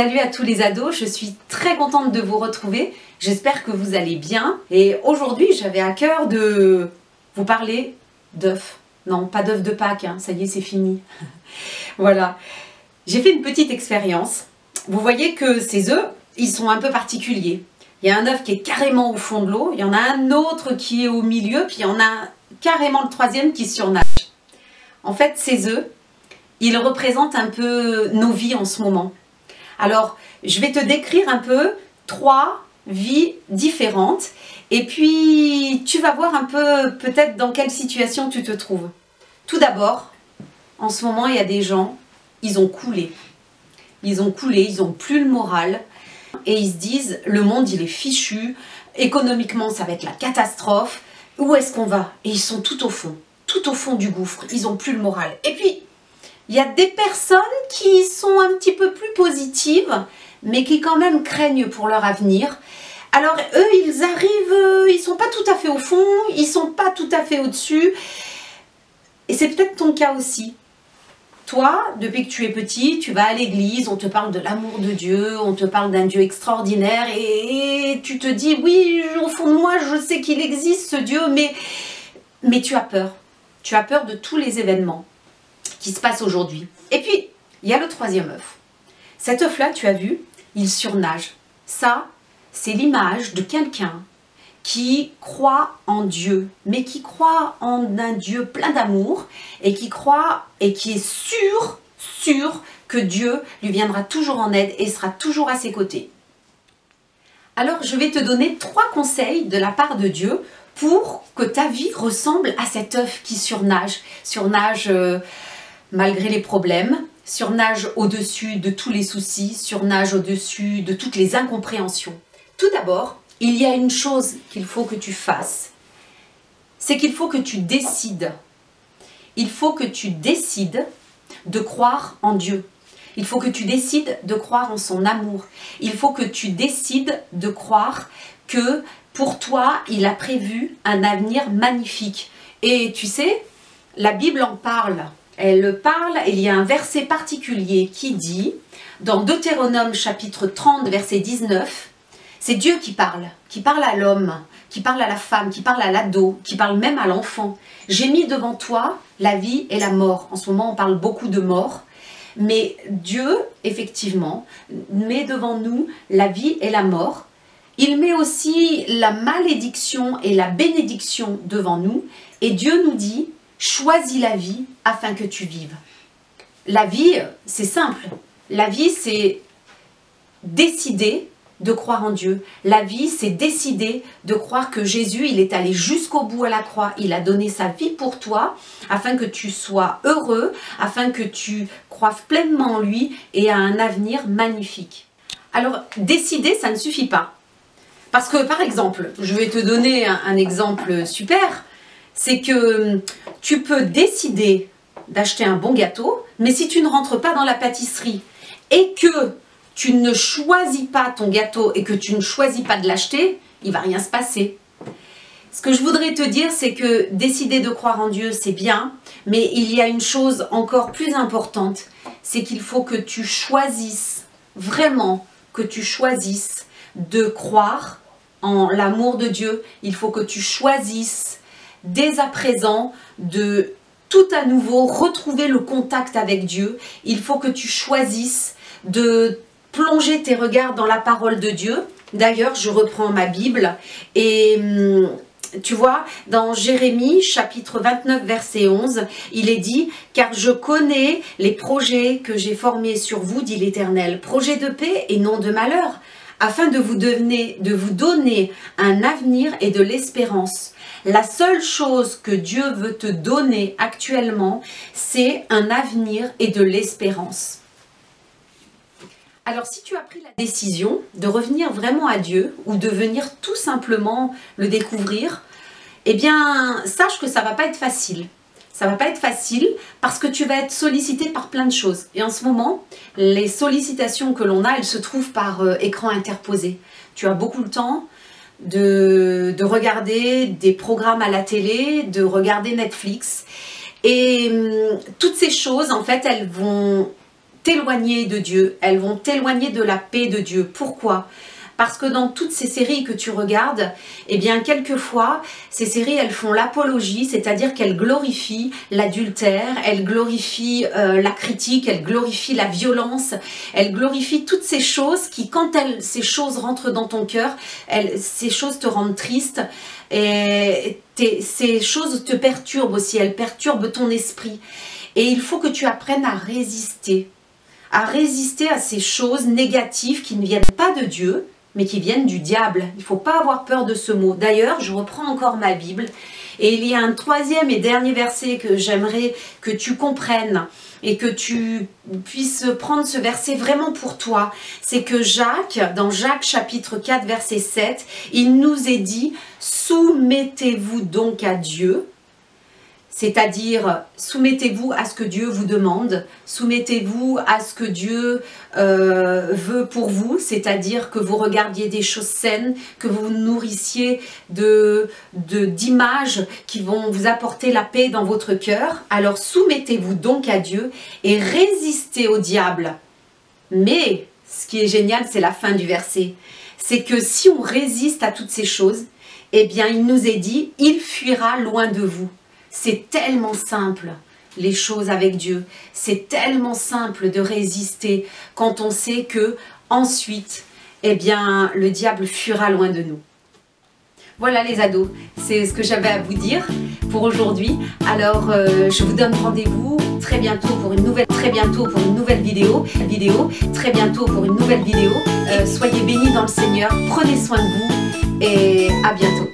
Salut à tous les ados, je suis très contente de vous retrouver. J'espère que vous allez bien. Et aujourd'hui, j'avais à cœur de vous parler d'œufs. Non, pas d'œufs de Pâques, hein. Ça y est, c'est fini. Voilà. J'ai fait une petite expérience. Vous voyez que ces œufs, ils sont un peu particuliers. Il y a un œuf qui est carrément au fond de l'eau, il y en a un autre qui est au milieu, puis il y en a carrément le troisième qui surnage. En fait, ces œufs, ils représentent un peu nos vies en ce moment. Alors, je vais te décrire un peu 3 vies différentes et puis tu vas voir un peu peut-être dans quelle situation tu te trouves. Tout d'abord, en ce moment, il y a des gens, ils ont coulé. Ils ont coulé, ils n'ont plus le moral et ils se disent, le monde, il est fichu, économiquement, ça va être la catastrophe. Où est-ce qu'on va? Et ils sont tout au fond du gouffre, ils n'ont plus le moral. Et puis, il y a des personnes qui sont un petit peu plus positives, mais qui quand même craignent pour leur avenir. Alors eux, ils arrivent, ils ne sont pas tout à fait au fond, ils ne sont pas tout à fait au-dessus. Et c'est peut-être ton cas aussi. Toi, depuis que tu es petit, tu vas à l'église, on te parle de l'amour de Dieu, on te parle d'un Dieu extraordinaire et tu te dis, oui, au fond de moi, je sais qu'il existe ce Dieu, mais tu as peur. Tu as peur de tous les événements qui se passent aujourd'hui. Et puis, il y a le troisième œuf. Cet œuf-là, tu as vu, il surnage. Ça, c'est l'image de quelqu'un qui croit en Dieu, mais qui croit en un Dieu plein d'amour et qui croit et qui est sûr que Dieu lui viendra toujours en aide et sera toujours à ses côtés. Alors, je vais te donner 3 conseils de la part de Dieu pour que ta vie ressemble à cet œuf qui surnage. Surnage malgré les problèmes, surnage au-dessus de tous les soucis, surnage au-dessus de toutes les incompréhensions. Tout d'abord, il y a une chose qu'il faut que tu fasses, c'est qu'il faut que tu décides. Il faut que tu décides de croire en Dieu. Il faut que tu décides de croire en son amour. Il faut que tu décides de croire que pour toi, il a prévu un avenir magnifique. Et tu sais, la Bible en parle. Elle parle, il y a un verset particulier qui dit, dans Deutéronome chapitre 30, verset 19, c'est Dieu qui parle à l'homme, qui parle à la femme, qui parle à l'ado, qui parle même à l'enfant. J'ai mis devant toi la vie et la mort. En ce moment, on parle beaucoup de mort, mais Dieu, effectivement, met devant nous la vie et la mort. Il met aussi la malédiction et la bénédiction devant nous, et Dieu nous dit, choisis la vie afin que tu vives. La vie, c'est simple. La vie, c'est décider de croire en Dieu. La vie, c'est décider de croire que Jésus, il est allé jusqu'au bout à la croix. Il a donné sa vie pour toi, afin que tu sois heureux, afin que tu croives pleinement en lui et à un avenir magnifique. Alors, décider, ça ne suffit pas. Parce que, par exemple, je vais te donner un exemple super, c'est que tu peux décider d'acheter un bon gâteau, mais si tu ne rentres pas dans la pâtisserie et que tu ne choisis pas ton gâteau et que tu ne choisis pas de l'acheter, il ne va rien se passer. Ce que je voudrais te dire, c'est que décider de croire en Dieu, c'est bien, mais il y a une chose encore plus importante, c'est qu'il faut que tu choisisses, vraiment que tu choisisses de croire en l'amour de Dieu. Il faut que tu choisisses dès à présent de tout à nouveau retrouver le contact avec Dieu. Il faut que tu choisisses de plonger tes regards dans la parole de Dieu. D'ailleurs, je reprends ma Bible et tu vois, dans Jérémie chapitre 29 verset 11, il est dit « Car je connais les projets que j'ai formés sur vous, dit l'Éternel, projets de paix et non de malheur, afin de vous donner un avenir et de l'espérance. » La seule chose que Dieu veut te donner actuellement, c'est un avenir et de l'espérance. Alors si tu as pris la décision de revenir vraiment à Dieu ou de venir tout simplement le découvrir, eh bien sache que ça ne va pas être facile. Ça ne va pas être facile parce que tu vas être sollicité par plein de choses. Et en ce moment, les sollicitations que l'on a, elles se trouvent par écran interposé. Tu as beaucoup de temps de regarder des programmes à la télé, de regarder Netflix. Et toutes ces choses, en fait, elles vont t'éloigner de Dieu, elles vont t'éloigner de la paix de Dieu. Pourquoi ? Parce que dans toutes ces séries que tu regardes, eh bien quelquefois, ces séries, elles font l'apologie, c'est-à-dire qu'elles glorifient l'adultère, elles glorifient la critique, elles glorifient la violence, elles glorifient toutes ces choses qui, quand ces choses rentrent dans ton cœur, ces choses te rendent triste et ces choses te perturbent aussi, elles perturbent ton esprit. Et il faut que tu apprennes à résister à ces choses négatives qui ne viennent pas de Dieu, mais qui viennent du diable. Il ne faut pas avoir peur de ce mot. D'ailleurs, je reprends encore ma Bible, et il y a un troisième et dernier verset que j'aimerais que tu comprennes, et que tu puisses prendre ce verset vraiment pour toi. C'est que Jacques, dans Jacques chapitre 4, verset 7, il nous est dit « Soumettez-vous donc à Dieu ». C'est-à-dire, soumettez-vous à ce que Dieu vous demande, soumettez-vous à ce que Dieu veut pour vous, c'est-à-dire que vous regardiez des choses saines, que vous vous nourrissiez d'images qui vont vous apporter la paix dans votre cœur. Alors soumettez-vous donc à Dieu et résistez au diable. Mais, ce qui est génial, c'est la fin du verset. C'est que si on résiste à toutes ces choses, eh bien, il nous est dit, il fuira loin de vous. C'est tellement simple, les choses avec Dieu. C'est tellement simple de résister quand on sait que ensuite, eh bien, le diable fuira loin de nous. Voilà les ados, c'est ce que j'avais à vous dire pour aujourd'hui. Alors, je vous donne rendez-vous très bientôt pour une nouvelle vidéo. Soyez bénis dans le Seigneur, prenez soin de vous et à bientôt.